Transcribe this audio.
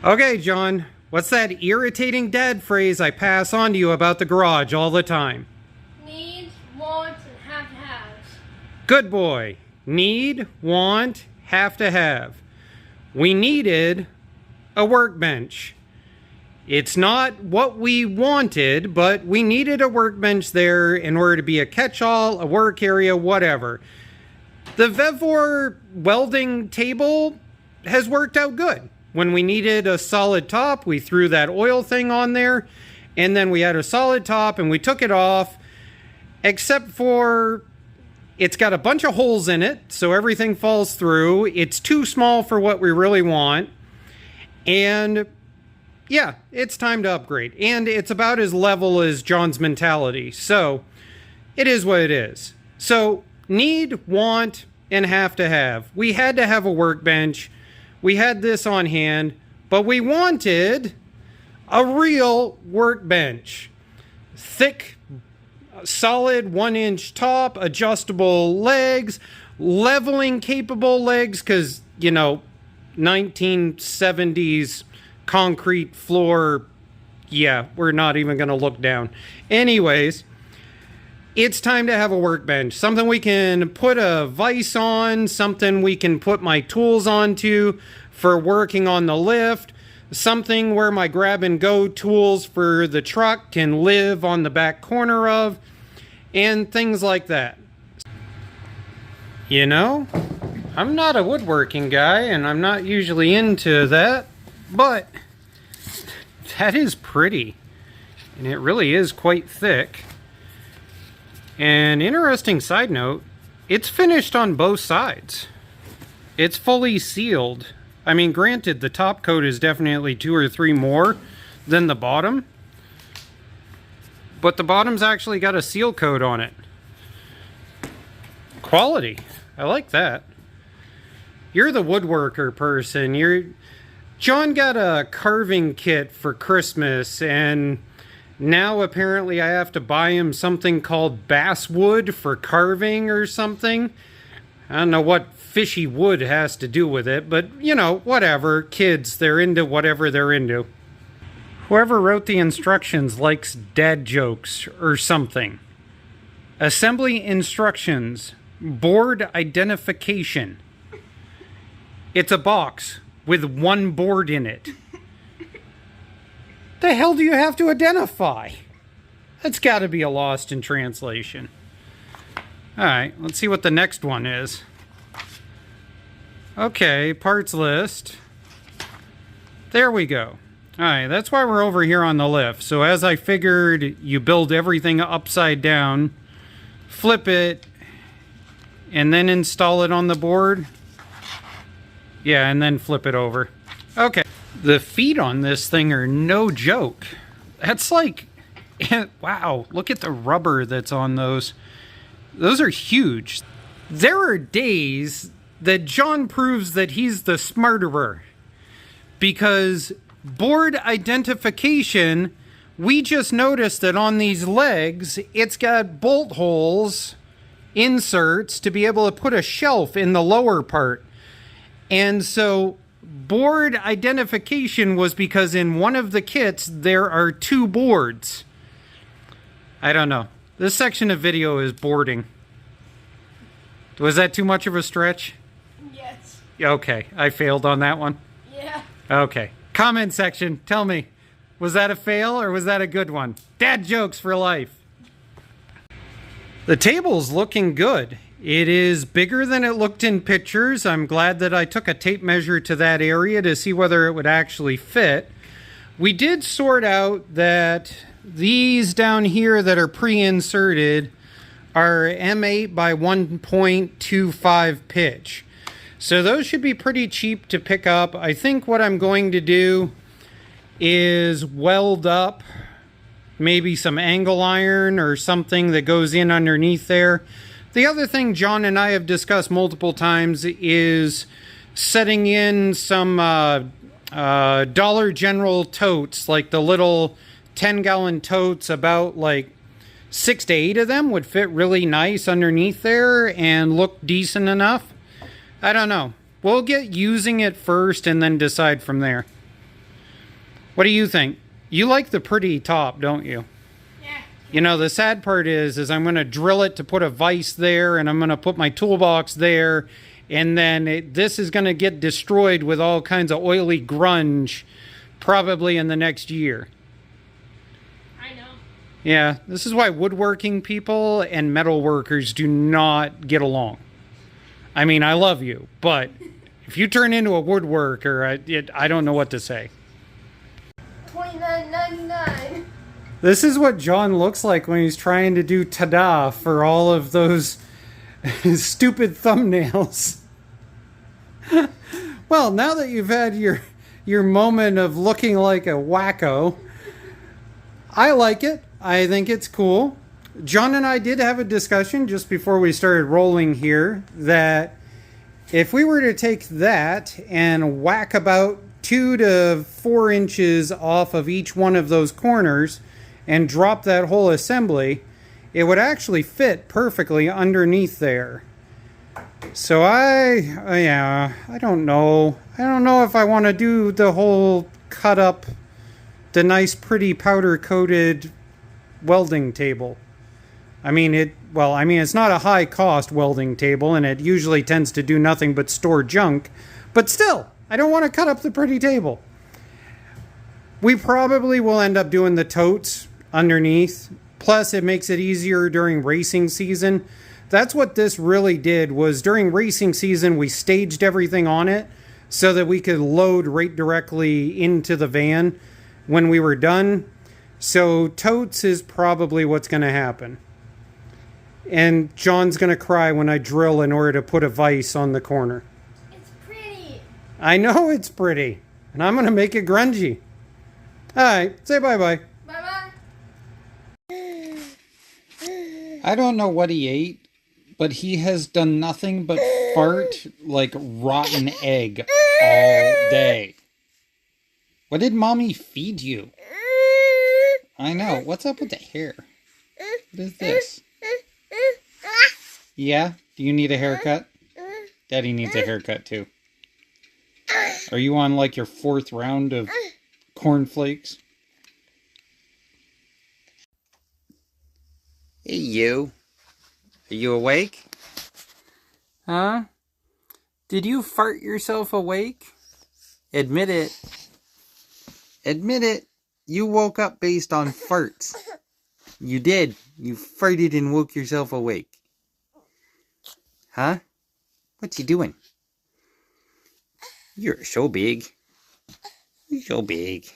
Okay, John, what's that irritating dad phrase I pass on to you about the garage all the time? Needs, wants, and have to haves. Good boy. Need, want, have to have. We needed a workbench. It's not what we wanted, but we needed a workbench there in order to be a catch-all, a work area, whatever. The Vevor welding table has worked out good. When we needed a solid top, we threw that oil thing on there, and then we had a solid top and we took it off, except for it's got a bunch of holes in it, so everything falls through. It's too small for what we really want. And yeah, it's time to upgrade. And it's about as level as John's mentality. So it is what it is. So need, want, and have to have. We had to have a workbench. We had this on hand, but we wanted a real workbench. Thick, solid 1-inch top, adjustable legs, leveling capable legs, because, you know, 1970s concrete floor, yeah, we're not even going to look down. Anyways, it's time to have a workbench. Something we can put a vise on, something we can put my tools onto for working on the lift, something where my grab-and-go tools for the truck can live on the back corner of, and things like that. You know, I'm not a woodworking guy, and I'm not usually into that, but that is pretty, and it really is quite thick. An interesting side note, it's finished on both sides. It's fully sealed. I mean, granted, the top coat is definitely 2 or 3 more than the bottom, but the bottom's actually got a seal coat on it. Quality. I like that. You're the woodworker person. John got a carving kit for Christmas, and now apparently I have to buy him something called basswood for carving or something. I don't know what fishy wood has to do with it, but, you know, whatever. Kids, they're into whatever they're into. Whoever wrote the instructions likes dad jokes or something. Assembly instructions. Board identification. It's a box with 1 board in it. The hell do you have to identify? That's got to be a lost in translation. Alright, let's see what the next one is. Okay, parts list. There we go. Alright, that's why we're over here on the lift. So as I figured, you build everything upside down, flip it, and then install it on the board. Yeah, and then flip it over. Okay. The feet on this thing are no joke. That's like, wow, look at the rubber that's on those. Those are huge. There are days that John proves that he's the smarterer, because board identification, we just noticed that on these legs, it's got bolt holes, inserts to be able to put a shelf in the lower part. And so board identification was because in one of the kits there are 2 boards. I don't know. This section of video is boarding. Was that too much of a stretch? Yes. Okay, I failed on that one. Yeah. Okay. Comment section, tell me, was that a fail or was that a good one? Dad jokes for life. The table's looking good. It is bigger than it looked in pictures. I'm glad that I took a tape measure to that area to see whether it would actually fit. We did sort out that these down here that are pre-inserted are M8 by 1.25 pitch. So those should be pretty cheap to pick up. I think what I'm going to do is weld up maybe some angle iron or something that goes in underneath there. The other thing John and I have discussed multiple times is setting in some Dollar General totes, like the little 10-gallon totes, about like 6 to 8 of them would fit really nice underneath there and look decent enough. I don't know. We'll get using it first and then decide from there. What do you think? You like the pretty top, don't you? Yeah. You know, the sad part is I'm going to drill it to put a vise there, and I'm going to put my toolbox there, and then this is going to get destroyed with all kinds of oily grunge probably in the next year. I know. Yeah, this is why woodworking people and metal workers do not get along. I mean, I love you, but if you turn into a woodworker, I don't know what to say. $29.99. This is what John looks like when he's trying to do ta-da for all of those stupid thumbnails. Well, now that you've had your moment of looking like a wacko, I like it. I think it's cool. John and I did have a discussion just before we started rolling here that if we were to take that and whack about 2 to 4 inches off of each one of those corners and drop that whole assembly, it would actually fit perfectly underneath there. So I don't know. I don't know if I want to do the whole cut up, the nice pretty powder coated welding table. I mean, it's not a high cost welding table, and it usually tends to do nothing but store junk, but still, I don't want to cut up the pretty table. We probably will end up doing the totes underneath. Plus, it makes it easier during racing season. That's what this really did, was during racing season, we staged everything on it so that we could load right directly into the van when we were done. So totes is probably what's going to happen. And John's going to cry when I drill in order to put a vise on the corner. It's pretty. I know it's pretty. And I'm going to make it grungy. Alright, say bye-bye. Bye-bye. I don't know what he ate, but he has done nothing but fart like rotten egg all day. What did Mommy feed you? I know. What's up with the hair? What is this? Yeah? Do you need a haircut? Daddy needs a haircut too. Are you on like your 4th round of cornflakes? Hey you. Are you awake? Huh? Did you fart yourself awake? Admit it. Admit it. You woke up based on farts. You did. You farted and woke yourself awake. Huh? What you doing? You're so big. You're so big.